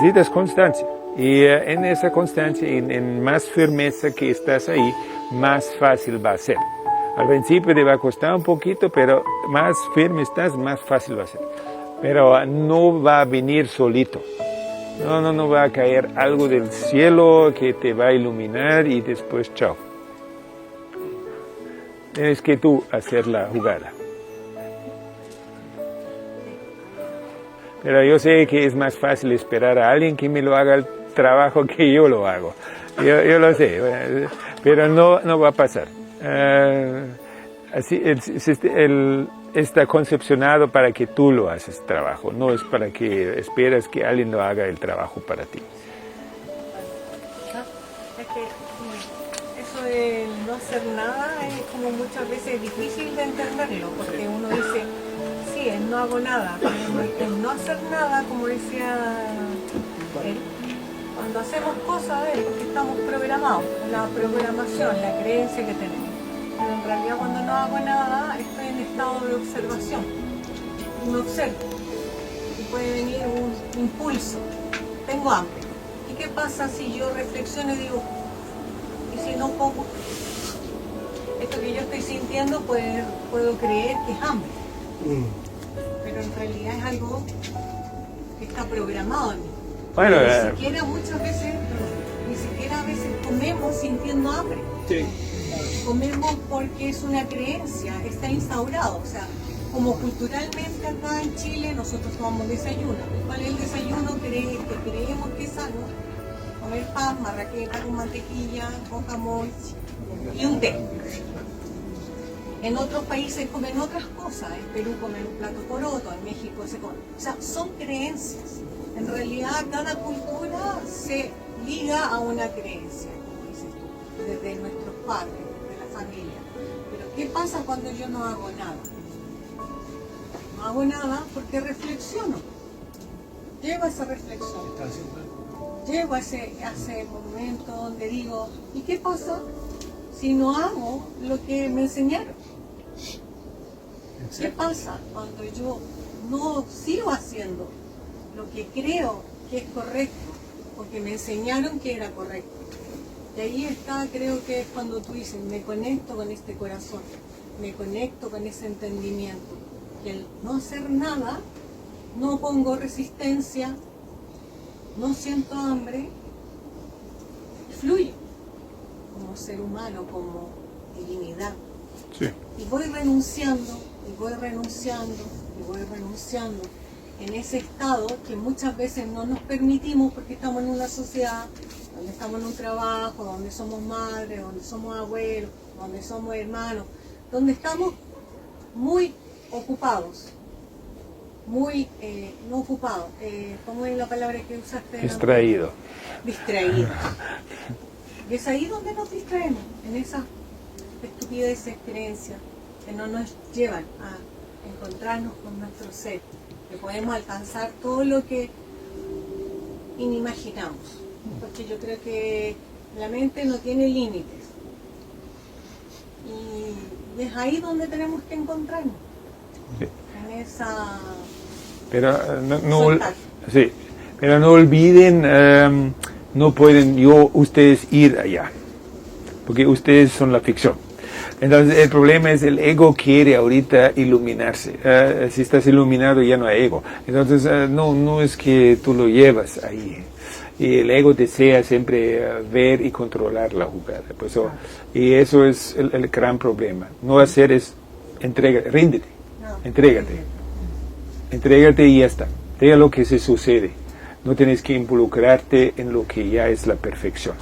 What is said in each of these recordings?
necesitas constancia. Y en esa constancia, en más firmeza que estás ahí, más fácil va a ser. Al principio te va a costar un poquito, pero más firme estás, más fácil va a ser. Pero no va a venir solito. No va a caer algo del cielo que te va a iluminar y después chao. Tienes que tú hacer la jugada. Pero yo sé que es más fácil esperar a alguien que me lo haga el trabajo que yo lo hago. Yo lo sé, pero no va a pasar. Así está concepcionado para que tú lo haces trabajo, no es para que esperas que alguien lo haga el trabajo para ti. Es que eso de no hacer nada es como muchas veces difícil de entenderlo, porque uno dice, sí, no hago nada, pero el no hacer nada, como decía él, cuando hacemos cosas es porque estamos programados, la programación, la creencia que tenemos. Pero en realidad cuando no hago nada estoy en estado de observación, me observo y puede venir un impulso, tengo hambre. ¿Y qué pasa si yo reflexiono y digo, y si no como? Esto que yo estoy sintiendo puedo creer que es hambre, pero en realidad es algo que está programado en mí. Bueno, Ni siquiera muchas veces, a veces comemos sintiendo hambre. Sí. Comemos porque es una creencia, está instaurado. O sea, como culturalmente acá en Chile nosotros tomamos desayuno. ¿Cuál es el desayuno? Que creemos que es sano. Comer pan, marraqueta con mantequilla, con jamón y un té. En otros países comen otras cosas. En Perú comen un plato poroto, en México se come. O sea, son creencias. En realidad cada cultura se liga a una creencia, como dices tú, desde nuestros padres, de la familia. Pero ¿qué pasa cuando yo no hago nada? No hago nada porque reflexiono. Llego a esa reflexión. Llego a ese momento donde digo, ¿y qué pasa si no hago lo que me enseñaron? ¿Qué pasa cuando yo no sigo haciendo lo que creo que es correcto, porque me enseñaron que era correcto? Y ahí está, creo que es cuando tú dices, me conecto con este corazón, me conecto con ese entendimiento, que el no hacer nada, no pongo resistencia, no siento hambre, fluyo como ser humano, como divinidad. sí. Y voy renunciando, y voy renunciando, y voy renunciando en ese estado que muchas veces no nos permitimos porque estamos en una sociedad, donde estamos en un trabajo, donde somos madres, donde somos abuelos, donde somos hermanos, donde estamos muy ocupados, muy, no ocupados, ¿cómo es la palabra que usaste? Distraído. Distraídos. Y es ahí donde nos distraemos, en esas estupideces, creencias que no nos llevan a encontrarnos con nuestro ser, que podemos alcanzar todo lo que inimaginamos, porque yo creo que la mente no tiene límites y es ahí donde tenemos que encontrarnos, Sí. en esa Pero soltar. sí. Pero no olviden, no pueden ustedes ir allá, porque ustedes son la ficción. Entonces el problema es el ego quiere ahorita iluminarse. Si estás iluminado ya no hay ego. Entonces no es que tú lo llevas ahí. Y el ego desea siempre ver y controlar la jugada. Pues, y eso es el gran problema. No hacer es entrégate, ríndete, entrégate. Entrégate y ya está. Deja lo que se sucede. No tienes que involucrarte en lo que ya es la perfección.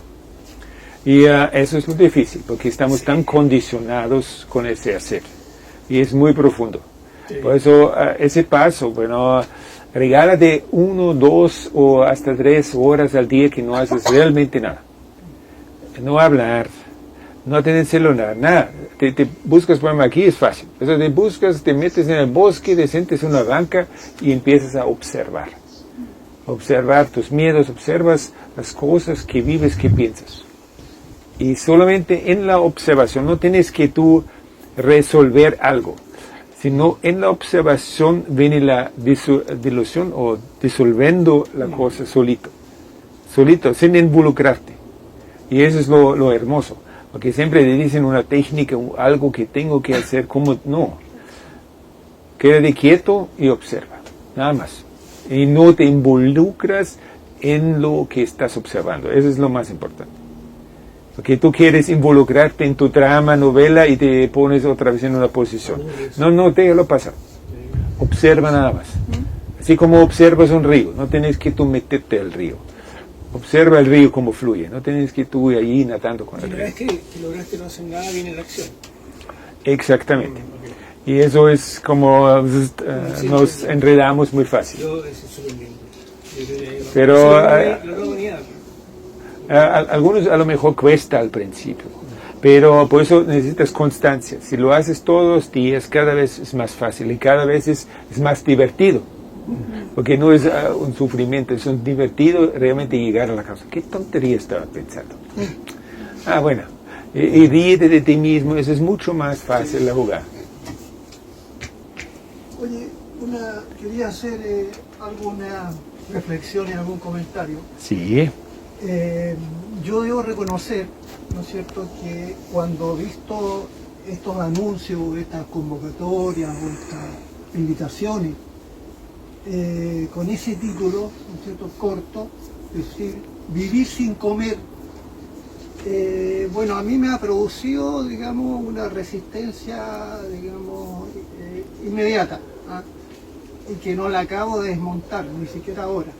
Y eso es lo difícil, porque estamos tan condicionados con ese hacer. Y es muy profundo. Sí. Por eso, ese paso, bueno, regálate 1, 2 o hasta 3 horas al día que no haces realmente nada. No hablar, no tener celular, nada. Te buscas, por ejemplo, aquí es fácil. O sea, te buscas, te metes en el bosque, te sientes en una banca y empiezas a observar. Observar tus miedos, observas las cosas que vives, que piensas. Y solamente en la observación, no tienes que tú resolver algo. sino en la observación viene la dilución o disolviendo la cosa solito, sin involucrarte. Y eso es lo hermoso, porque siempre te dicen una técnica, algo que tengo que hacer, como no. Quédate quieto y observa, nada más. Y no te involucras en lo que estás observando, eso es lo más importante. Porque tú quieres involucrarte en tu trama, novela, y te pones otra vez en una posición. No, déjalo pasar. Observa nada más. Así como observas un río, no tienes que tú meterte al río. Observa el río como fluye, no tienes que tú ir ahí nadando con el río. Una vez que lograste no hacer nada, viene la acción. Exactamente. Y eso es como nos enredamos muy fácil. Pero algunos a lo mejor cuesta al principio, pero por eso necesitas constancia. Si lo haces todos los días, cada vez es más fácil y cada vez es más divertido. Porque no es un sufrimiento, es un divertido realmente llegar a la casa. ¿Qué tontería estaba pensando? Bueno, y ríete de ti mismo, eso es mucho más fácil la jugada. Oye, quería hacer alguna reflexión y algún comentario. Sí. Yo debo reconocer, ¿no es cierto?, que cuando he visto estos anuncios, estas convocatorias o estas invitaciones, con ese título, ¿no es cierto?, corto, es decir, vivir sin comer, bueno, a mí me ha producido, digamos, una resistencia, digamos, inmediata, y que no la acabo de desmontar, ni siquiera ahora.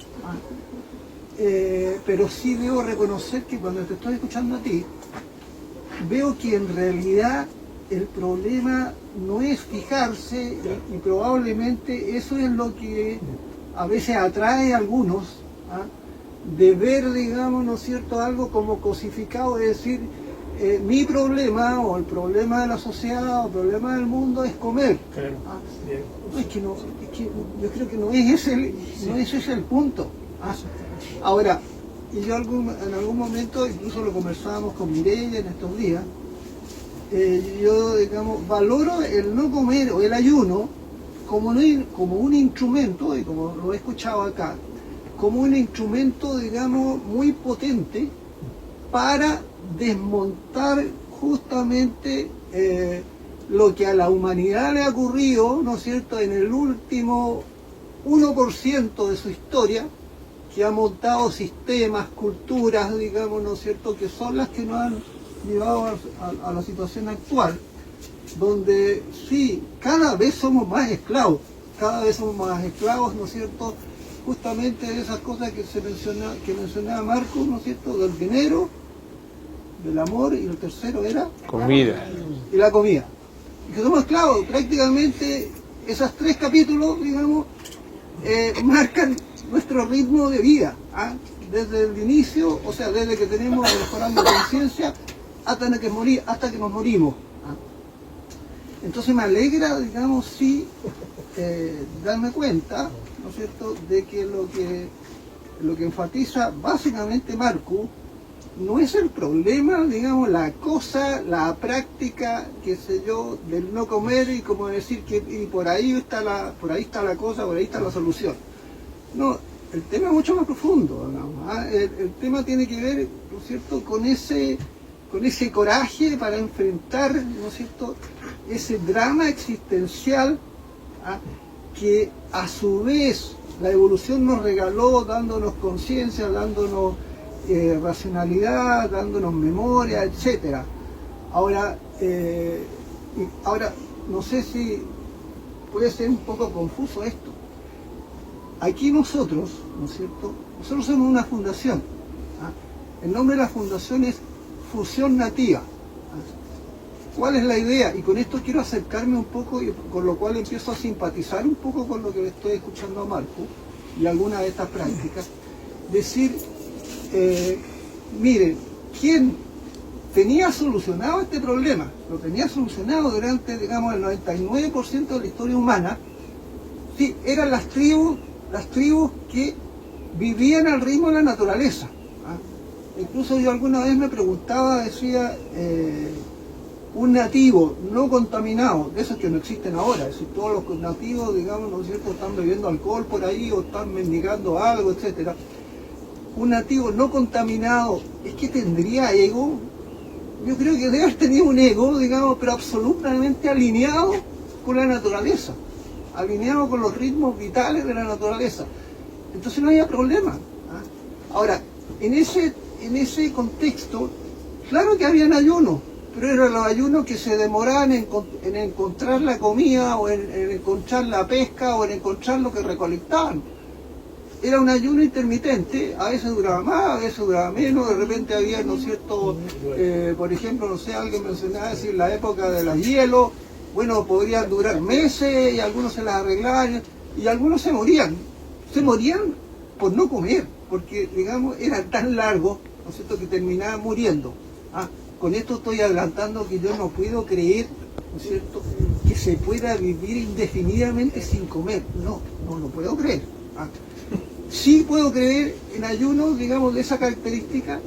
Pero sí debo reconocer que cuando te estoy escuchando a ti, veo que en realidad el problema no es fijarse, y probablemente eso es lo que a veces atrae a algunos, de ver, digamos, ¿no es cierto?, algo como cosificado, es decir, mi problema o el problema de la sociedad o el problema del mundo es comer. Claro. No, es que yo creo que no es ese el punto. Ahora, y yo en algún momento, incluso lo conversábamos con Mireia en estos días, yo, digamos, valoro el no comer o el ayuno como un instrumento, y como lo he escuchado acá, como un instrumento, digamos, muy potente para desmontar justamente lo que a la humanidad le ha ocurrido, ¿no es cierto?, en el último 1% de su historia, que ha montado sistemas, culturas, digamos, ¿no es cierto?, que son las que nos han llevado a la situación actual, donde sí, cada vez somos más esclavos, ¿no es cierto?, justamente de esas cosas que mencionaba Marco, ¿no es cierto?, del dinero, del amor, y el tercero era comida. Y la comida. Y que somos esclavos, prácticamente esos 3 capítulos, digamos, marcan nuestro ritmo de vida, desde el inicio, o sea, desde que tenemos mejorando conciencia hasta que nos morimos. Entonces me alegra, digamos, sí, darme cuenta, ¿no es cierto?, de que lo que enfatiza básicamente Marco no es el problema, digamos, la cosa, la práctica, qué sé yo, del no comer, y como decir que y por ahí está la cosa, por ahí está la solución. No, el tema es mucho más profundo, digamos, el tema tiene que ver, ¿no es cierto?, con ese coraje para enfrentar, ¿no es cierto?, ese drama existencial, que a su vez la evolución nos regaló, dándonos conciencia, dándonos racionalidad, dándonos memoria, etc. Ahora, no sé si puede ser un poco confuso esto. Aquí nosotros, ¿no es cierto?, nosotros somos una fundación. El nombre de la fundación es Fusión Nativa. ¿Cuál es la idea? Y con esto quiero acercarme un poco, y con lo cual empiezo a simpatizar un poco con lo que estoy escuchando a Marco y algunas de estas prácticas. Decir, miren, ¿quién tenía solucionado este problema? Lo tenía solucionado durante, digamos, el 99% de la historia humana. Sí, eran las tribus que vivían al ritmo de la naturaleza. Incluso yo alguna vez me preguntaba, decía, un nativo no contaminado, de esos que no existen ahora, es decir, todos los nativos, digamos, ¿no es cierto?, están bebiendo alcohol por ahí o están mendigando algo, etcétera. Un nativo no contaminado, ¿es que tendría ego? Yo creo que debe haber tenido un ego, digamos, pero absolutamente alineado con la naturaleza, alineado con los ritmos vitales de la naturaleza. Entonces no había problema. ¿Ah? Ahora, en ese contexto, claro que habían ayunos, pero eran los ayunos que se demoraban en encontrar la comida o en encontrar la pesca o en encontrar lo que recolectaban. Era un ayuno intermitente, a veces duraba más, a veces duraba menos, de repente había, ¿no es cierto?, por ejemplo, no sé, alguien mencionaba decir la época de los hielos, bueno, podrían durar meses y algunos se las arreglaban y algunos se morían por no comer, porque, digamos, era tan largo, ¿no es cierto?, que terminaban muriendo. ¿Ah? Con esto estoy adelantando que yo no puedo creer, ¿no es cierto?, que se pueda vivir indefinidamente sin comer. No lo puedo creer. ¿Ah? Sí puedo creer en ayunos, digamos, de esa característica,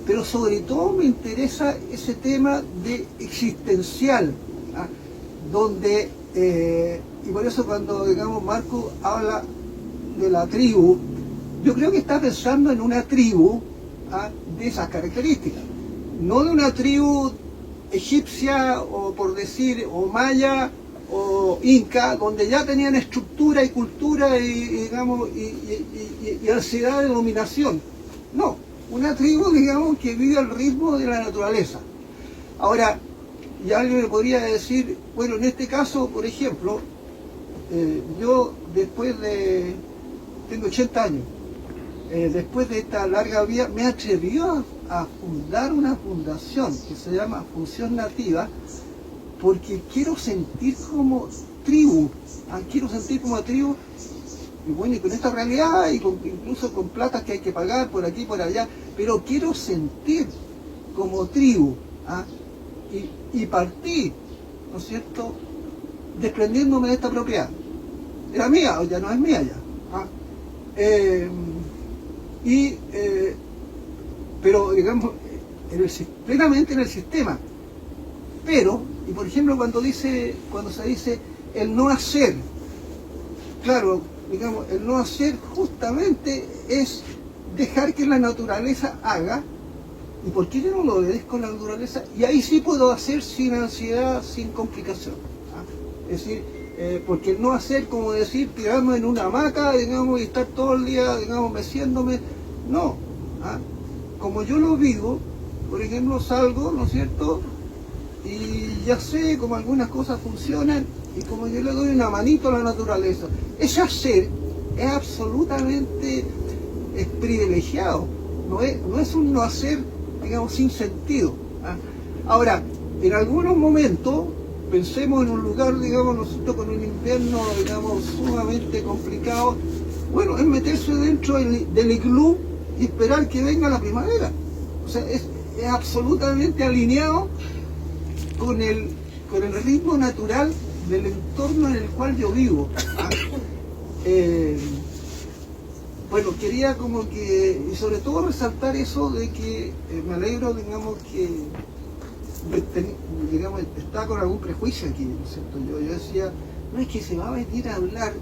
pero sobre todo me interesa ese tema de existencial, ¿ah? Donde, y por eso cuando, digamos, Marco habla de la tribu, yo creo que está pensando en una tribu, ¿ah?, de esas características. No de una tribu egipcia o por decir, o maya o inca, donde ya tenían estructura y cultura y ansiedad de dominación. No, una tribu, digamos, que vive al ritmo de la naturaleza. Ahora, y alguien me podría decir, bueno, en este caso, por ejemplo, yo tengo 80 años, después de esta larga vida, me atrevió a fundar una fundación que se llama Función Nativa, porque quiero sentir como tribu, y bueno, y con esta realidad, y incluso con platas que hay que pagar por aquí y por allá, pero quiero sentir como tribu, ¿ah?, y partí, ¿no es cierto?, desprendiéndome de esta propiedad. Era mía, o ya no es mía ya. ¿Ah? Pero digamos, plenamente en el sistema. Pero, y por ejemplo cuando se dice el no hacer, claro, digamos, el no hacer justamente es dejar que la naturaleza haga. ¿Y por qué yo no lo obedezco a la naturaleza? Y ahí sí puedo hacer sin ansiedad, sin complicación. ¿Ah? Es decir, porque el no hacer, como decir, tirarme en una hamaca, digamos, y estar todo el día, digamos, meciéndome, no. ¿Ah? Como yo lo vivo, por ejemplo, salgo, ¿no es cierto?, y ya sé cómo algunas cosas funcionan, y como yo le doy una manito a la naturaleza. Ese hacer es absolutamente privilegiado, no es un no hacer, digamos, sin sentido. ¿Ah? Ahora, en algunos momentos, pensemos en un lugar, digamos, nosotros con un invierno, digamos, sumamente complicado, bueno, es meterse dentro del iglú y esperar que venga la primavera. O sea, es absolutamente alineado con el ritmo natural del entorno en el cual yo vivo. ¿Ah? Bueno, quería como que, y sobre todo resaltar eso de que me alegro, digamos, que digamos, estaba con algún prejuicio aquí, ¿no es cierto? Yo decía, no es que se va a venir a hablar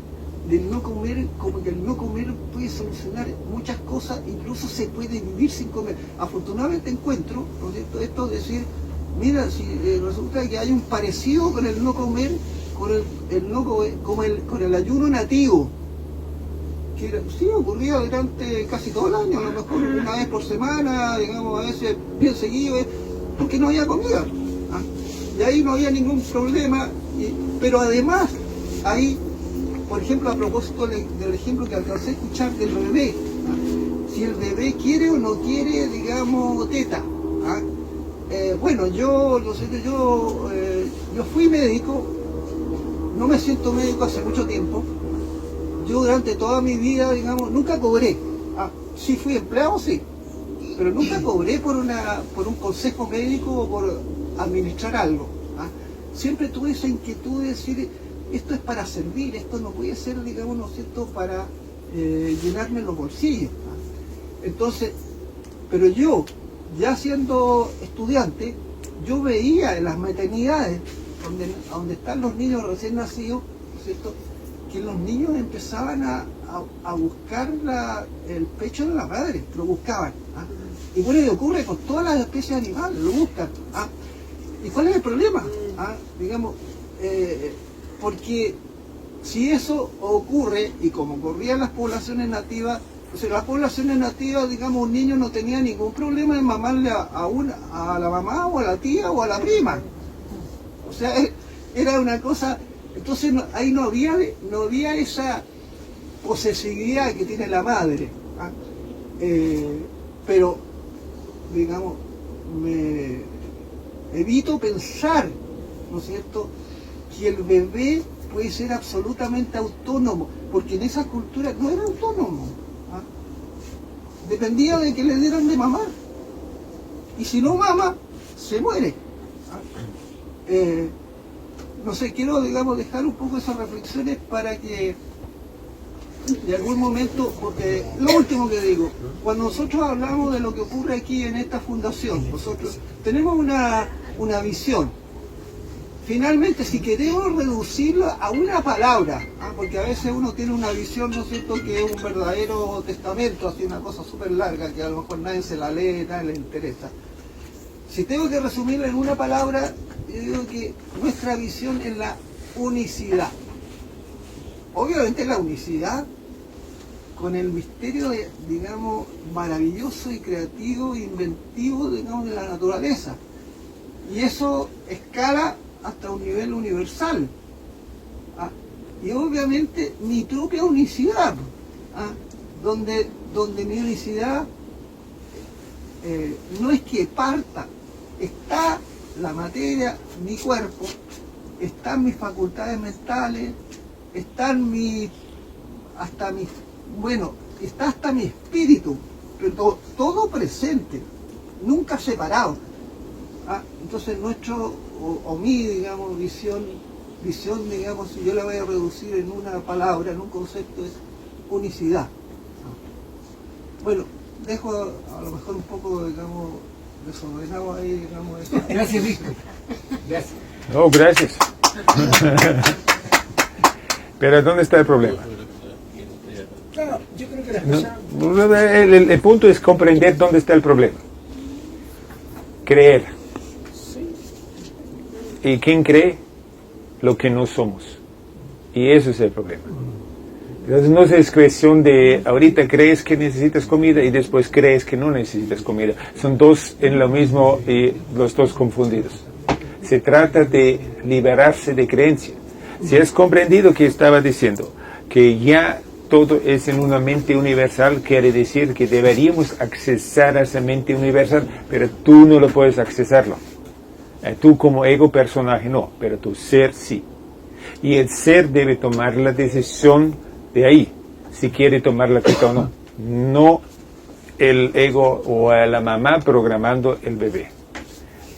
del no comer, como que el no comer puede solucionar muchas cosas, incluso se puede vivir sin comer. Afortunadamente encuentro, ¿no es cierto?, esto de decir, mira, si resulta que hay un parecido con el no comer, con el ayuno nativo, que sí ocurría durante casi todo el año, a lo mejor una vez por semana, digamos, a veces bien seguido, porque no había comida. ¿Ah? Y ahí no había ningún problema, pero además, ahí, por ejemplo, a propósito del ejemplo que alcancé a escuchar del bebé, ¿ah?, si el bebé quiere o no quiere, digamos, teta. ¿Ah? Bueno, yo fui médico, no me siento médico hace mucho tiempo. Yo durante toda mi vida, digamos, nunca cobré. Ah, sí fui empleado, sí, pero nunca cobré por un consejo médico o por administrar algo. ¿Ah? Siempre tuve esa inquietud de decir, esto es para servir, esto no puede ser, digamos, ¿no es cierto?, para llenarme los bolsillos. ¿Ah? Entonces, pero yo, ya siendo estudiante, yo veía en las maternidades, donde están los niños recién nacidos, ¿no es cierto?, que los niños empezaban a buscar el pecho de la madre, lo buscaban. ¿Ah? Y bueno, y ocurre con todas las especies animales, lo buscan. ¿Ah? ¿Y cuál es el problema? ¿Ah? Digamos, porque si eso ocurre, y como ocurría en las poblaciones nativas, o sea, las poblaciones nativas, digamos, un niño no tenía ningún problema en mamarle a la mamá o a la tía o a la prima. O sea, era una cosa, entonces ahí no había esa posesividad que tiene la madre. ¿Ah? Pero, digamos, me evito pensar, ¿no es cierto?, que el bebé puede ser absolutamente autónomo, porque en esa cultura no era autónomo. ¿Ah? Dependía de que le dieran de mamar. Y si no mama, se muere. ¿Ah? No sé, quiero, digamos, dejar un poco esas reflexiones para que de algún momento, porque lo último que digo, cuando nosotros hablamos de lo que ocurre aquí en esta fundación, nosotros tenemos una visión. Finalmente, si queremos reducirlo a una palabra, porque a veces uno tiene una visión, ¿no es cierto?, que es un verdadero testamento, así una cosa súper larga, que a lo mejor nadie se la lee, nadie le interesa. Si tengo que resumirla en una palabra, yo digo que nuestra visión es la unicidad. Obviamente la unicidad con el misterio, digamos, maravilloso y creativo, inventivo, digamos, de la naturaleza. Y eso escala hasta un nivel universal. ¿Ah? Y obviamente mi propia unicidad, ¿ah?, donde mi unicidad no es que parta, está la materia, mi cuerpo, están mis facultades mentales, están está hasta mi espíritu, pero todo presente, nunca separado. ¿Ah? Entonces mi, digamos, visión, digamos, si yo la voy a reducir en una palabra, en un concepto, es unicidad. Bueno, dejo a lo mejor un poco, digamos, desordenado ahí, digamos, eso. Gracias, Víctor. Gracias. No, gracias. Pero ¿dónde está el problema? No, yo creo que las No, cosas... el punto es comprender dónde está el problema. Creer. ¿Y quién cree? Lo que no somos. Y eso es el problema. Entonces no es cuestión de ahorita crees que necesitas comida y después crees que no necesitas comida. Son dos en lo mismo y los dos confundidos. Se trata de liberarse de creencia. Si has comprendido que estaba diciendo que ya todo es en una mente universal, quiere decir que deberíamos accesar a esa mente universal, pero tú no lo puedes accesarlo. Tú como ego personaje no, pero tu ser sí. Y el ser debe tomar la decisión de ahí, si quiere tomar la teta o no. No el ego o la mamá programando el bebé.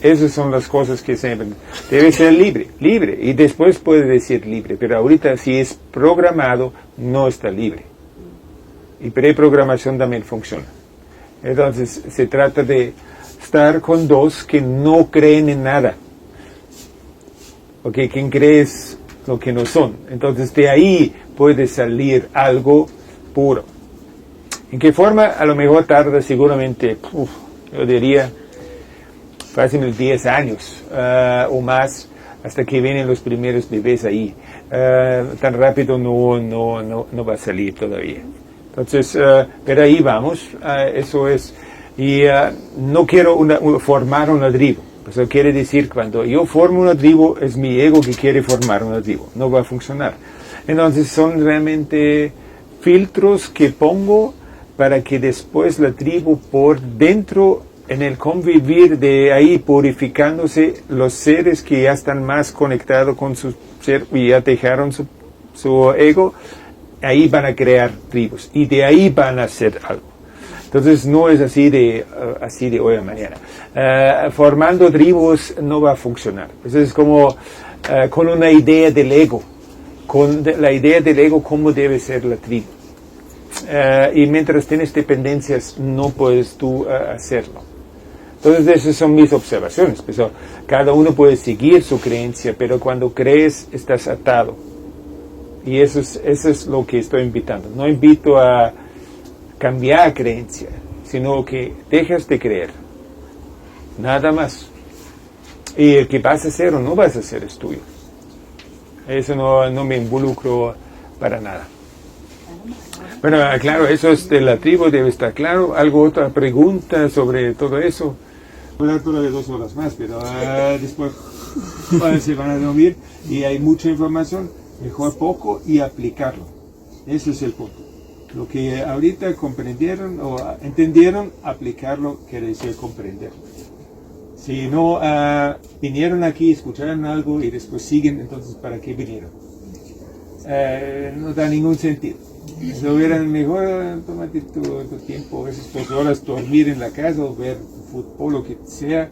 Esas son las cosas que se debe ser libre, y después puede decir libre, pero ahorita si es programado, no está libre. Y preprogramación también funciona. Entonces se trata de estar con dos que no creen en nada. Porque quien cree es lo que no son. Entonces de ahí puede salir algo puro. ¿En qué forma? A lo mejor tarda seguramente, yo diría, fácilmente 10 años o más, hasta que vienen los primeros bebés ahí. Tan rápido no va a salir todavía. Entonces, pero ahí vamos, eso es. Y no quiero formar una tribu. Eso quiere decir, cuando yo formo una tribu, es mi ego que quiere formar una tribu. No va a funcionar. Entonces son realmente filtros que pongo para que después la tribu por dentro, en el convivir de ahí, purificándose, los seres que ya están más conectados con su ser y ya dejaron su ego, ahí van a crear tribus y de ahí van a hacer algo. Entonces no es así de hoy a mañana. Formando tribus no va a funcionar. Entonces es como con una idea del ego, con la idea del ego cómo debe ser la tribu. Y mientras tienes dependencias no puedes tú hacerlo. Entonces esas son mis observaciones. Pero cada uno puede seguir su creencia, pero cuando crees estás atado. Y eso es lo que estoy invitando. No invito a cambiar creencia, sino que dejas de creer. Nada más. Y el que vas a hacer o no vas a hacer es tuyo. Eso no me involucro para nada. Bueno, claro, eso es de la tribu, debe estar claro. ¿Algo otra pregunta sobre todo eso? Voy a hablar todavía 2 horas más, pero después se van a dormir y hay mucha información, mejor poco y aplicarlo. Ese es el punto. Lo que ahorita comprendieron o entendieron, aplicarlo quiere decir comprenderlo. Si no vinieron aquí, escucharon algo y después siguen, entonces ¿para qué vinieron? No da ningún sentido. Si hubieran mejor, tómate tu tiempo, a veces 2 horas, dormir en la casa o ver fútbol o lo que sea,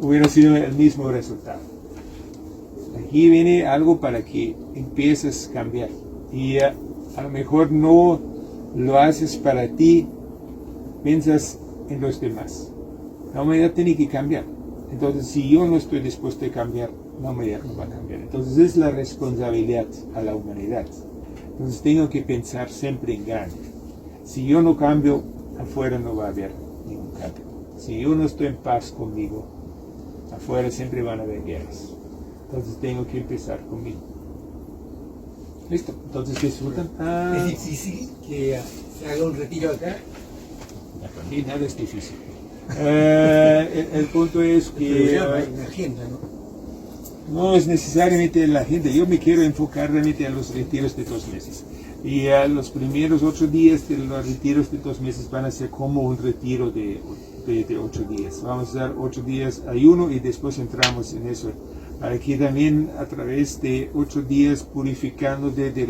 hubiera sido el mismo resultado. Aquí viene algo para que empieces a cambiar. Y a lo mejor no lo haces para ti, piensas en los demás. La humanidad tiene que cambiar. Entonces, si yo no estoy dispuesto a cambiar, la humanidad no va a cambiar. Entonces, es la responsabilidad a la humanidad. Entonces, tengo que pensar siempre en grande. Si yo no cambio, afuera no va a haber ningún cambio. Si yo no estoy en paz conmigo, afuera siempre van a haber guerras. Entonces, tengo que empezar conmigo. Listo. Entonces, disfrutan. Es difícil que se haga un retiro acá. Y nada es difícil. El punto es que Hay una agenda, ¿no? no es necesariamente la gente. Yo me quiero enfocar realmente a los retiros de 2 meses. Y a los primeros 8 días de los retiros de 2 meses van a ser como un retiro de 8 días. Vamos a dar 8 días ayuno y después entramos en eso. Para que también a través de 8 días purificando de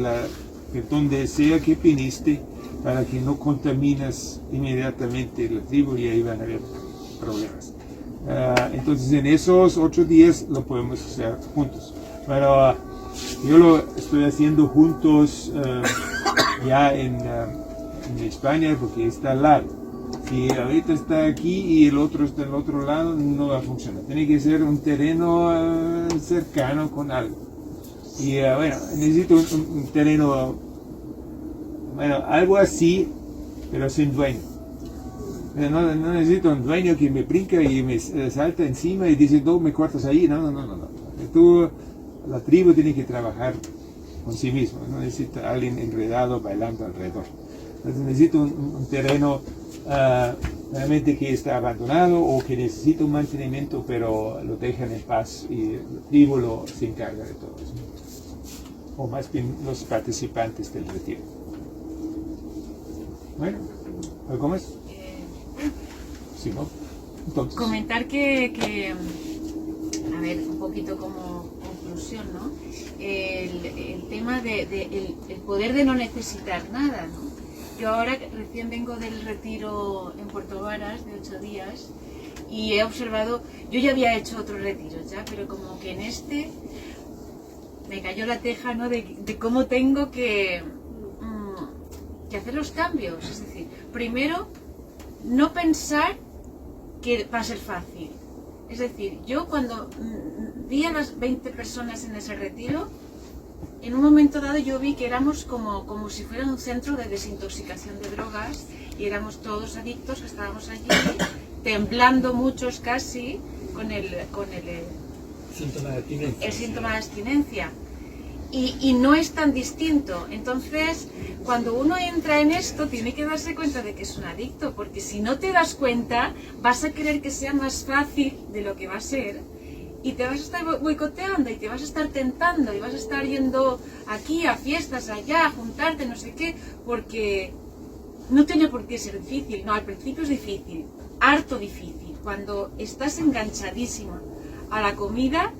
donde sea que viniste, para que no contaminas inmediatamente la tribu y ahí van a haber problemas. Entonces en esos 8 días lo podemos hacer juntos. Pero yo lo estoy haciendo juntos ya en España porque está al lado. Si ahorita está aquí y el otro está en el otro lado, no va a funcionar. Tiene que ser un terreno cercano con algo. Y bueno, necesito un terreno, bueno, algo así, pero sin dueño. No necesito un dueño que me brinca y me salta encima y dice, no, me cortas ahí. No. La tribu tiene que trabajar con sí mismo. No necesita alguien enredado bailando alrededor. Entonces necesito un terreno realmente que está abandonado o que necesita un mantenimiento, pero lo dejan en paz y la tribu se encarga de todo eso. O más bien los participantes del retiro. Bueno, ¿algo más? Sí, ¿no? Entonces. Comentar que, a ver, un poquito como conclusión, ¿no? El tema el poder de no necesitar nada, ¿no? Yo ahora recién vengo del retiro en Puerto Varas de 8 días y he observado, yo ya había hecho otros retiros ya, pero como que en este me cayó la teja, ¿no? De cómo tengo que hacer los cambios. Es decir, primero, no pensar que va a ser fácil. Es decir, yo cuando vi a las 20 personas en ese retiro, en un momento dado yo vi que éramos como si fuera un centro de desintoxicación de drogas y éramos todos adictos, que estábamos allí temblando muchos casi con el Síntoma de abstinencia. El síntoma de abstinencia. Y no es tan distinto. Entonces, cuando uno entra en esto, tiene que darse cuenta de que es un adicto, porque si no te das cuenta, vas a querer que sea más fácil de lo que va a ser, y te vas a estar boicoteando, y te vas a estar tentando, y vas a estar yendo aquí a fiestas, allá, a juntarte, no sé qué, porque no tiene por qué ser difícil. No, al principio es difícil, harto difícil. Cuando estás enganchadísima a la comida,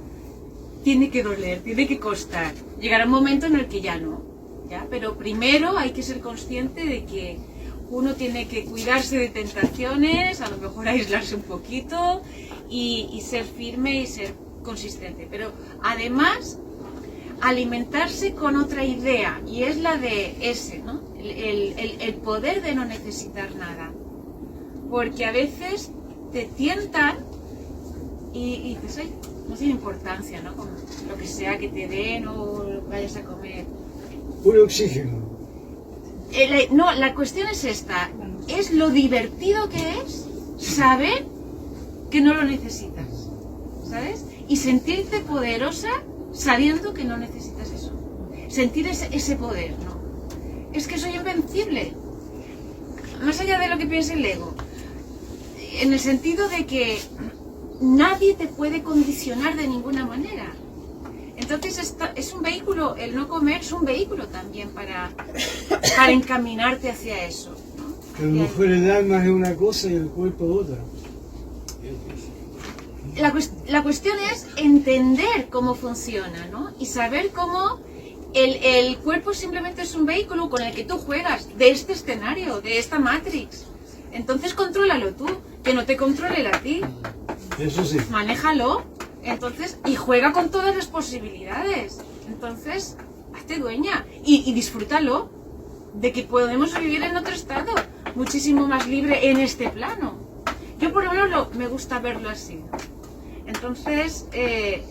tiene que doler, tiene que costar. Llegará un momento en el que ya no, ¿ya? Pero primero hay que ser consciente de que uno tiene que cuidarse de tentaciones, a lo mejor aislarse un poquito y ser firme y ser consistente. Pero además, alimentarse con otra idea, y es la de ese, ¿no? El poder de no necesitar nada. Porque a veces te tientan y dices, ay, no tiene importancia, ¿no? Con lo que sea que te den o lo que vayas a comer. Puro oxígeno. No, la cuestión es esta, es lo divertido que es saber que no lo necesitas, ¿sabes? Y sentirte poderosa sabiendo que no necesitas eso. Sentir ese poder, ¿no? Es que soy invencible. Más allá de lo que piense el ego, en el sentido de que nadie te puede condicionar de ninguna manera. Entonces es un vehículo, el no comer es un vehículo también para encaminarte hacia eso, ¿no? Que a lo mejor el alma es una cosa y el cuerpo otra. La cuestión es entender cómo funciona, ¿no? Y saber cómo el cuerpo simplemente es un vehículo con el que tú juegas de este escenario, de esta Matrix. Entonces contrólalo tú, que no te controle él a ti. Eso sí. Manéjalo, entonces, y juega con todas las posibilidades. Entonces, hazte dueña y disfrútalo de que podemos vivir en otro estado, muchísimo más libre en este plano. Yo por lo menos me gusta verlo así. Entonces,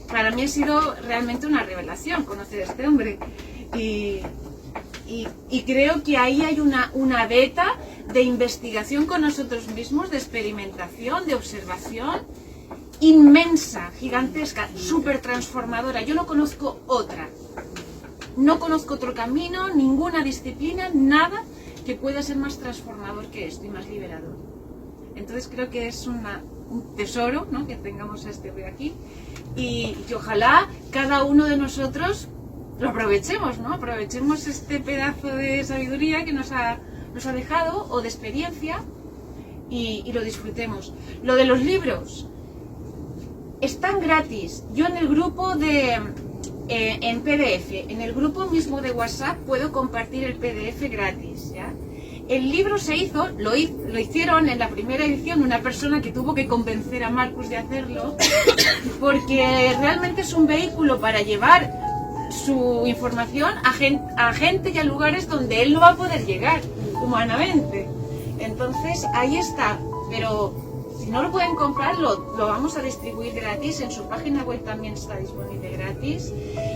para mí ha sido realmente una revelación conocer a este hombre. Y creo que ahí hay una beta de investigación con nosotros mismos, de experimentación, de observación, inmensa, gigantesca, súper transformadora. Yo no conozco otra. No conozco otro camino, ninguna disciplina, nada que pueda ser más transformador que esto y más liberador. Entonces creo que es un tesoro, ¿no?, que tengamos a este hoy aquí y ojalá cada uno de nosotros lo aprovechemos, ¿no? Aprovechemos este pedazo de sabiduría que nos ha dejado, o de experiencia, y lo disfrutemos. Lo de los libros, están gratis. Yo en el grupo en PDF, en el grupo mismo de WhatsApp puedo compartir el PDF gratis, ¿ya? El libro se hizo, lo hicieron en la primera edición una persona que tuvo que convencer a Marcus de hacerlo, porque realmente es un vehículo para llevar su información a gente y a lugares donde él no va a poder llegar humanamente. Entonces ahí está, pero si no lo pueden comprar, lo vamos a distribuir gratis. En su página web también está disponible gratis,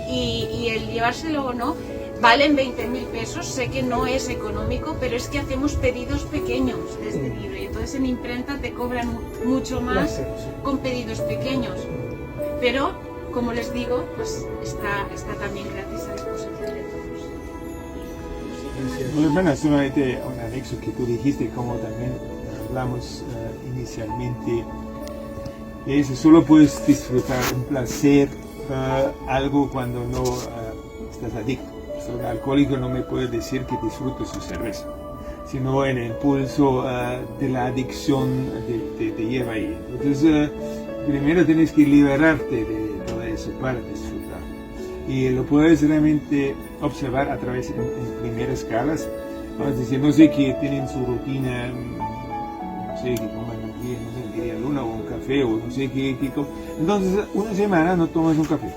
y el llevárselo o no, valen 20.000 pesos. Sé que no es económico, pero es que hacemos pedidos pequeños de este libro, y entonces en imprenta te cobran mucho más con pedidos pequeños. Pero, como les digo, pues está también gratis a disposición de todos. Bueno, solamente un anexo que tú dijiste, como también hablamos inicialmente, es solo puedes disfrutar un placer, algo cuando no estás adicto. Un alcohólico no me puede decir que disfrute su cerveza, sino el impulso de la adicción te lleva ahí. Entonces, primero tienes que liberarte de todo eso para disfrutar. Y lo puedes realmente observar a través en primeras escalas. Vamos a decir, no sé, que tienen su rutina, no sé, que coman un día, no sé, media luna o un café, o no sé qué. Entonces, una semana no tomas un café.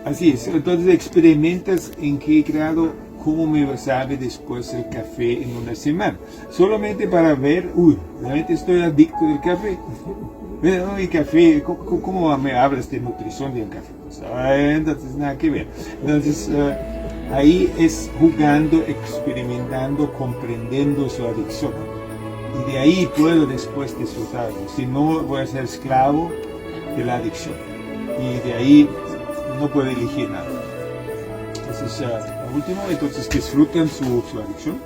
Así es, entonces experimentas en qué grado, cómo me sabe después el café en una semana. Solamente para ver, realmente estoy adicto del café. El café, ¿cómo me hablas de nutrición de un café? Entonces, nada que ver. Entonces, ahí es jugando, experimentando, comprendiendo su adicción. Y de ahí puedo después disfrutarlo. Si no, voy a ser esclavo de la adicción. Y de ahí no puede elegir nada. Entonces, lo último, entonces disfrutan su adicción,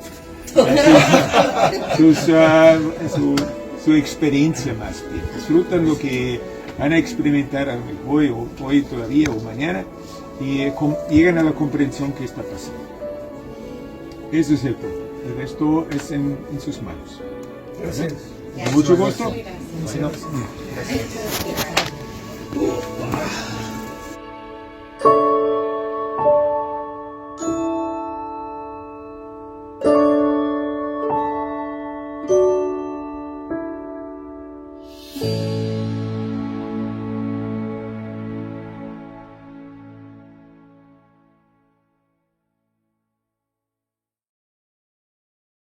su experiencia más bien. Disfrutan lo que van a experimentar hoy todavía o mañana, y llegan a la comprensión que está pasando. Eso es el punto. El resto es en sus manos. Gracias. Mucho gusto. Gracias. Bueno.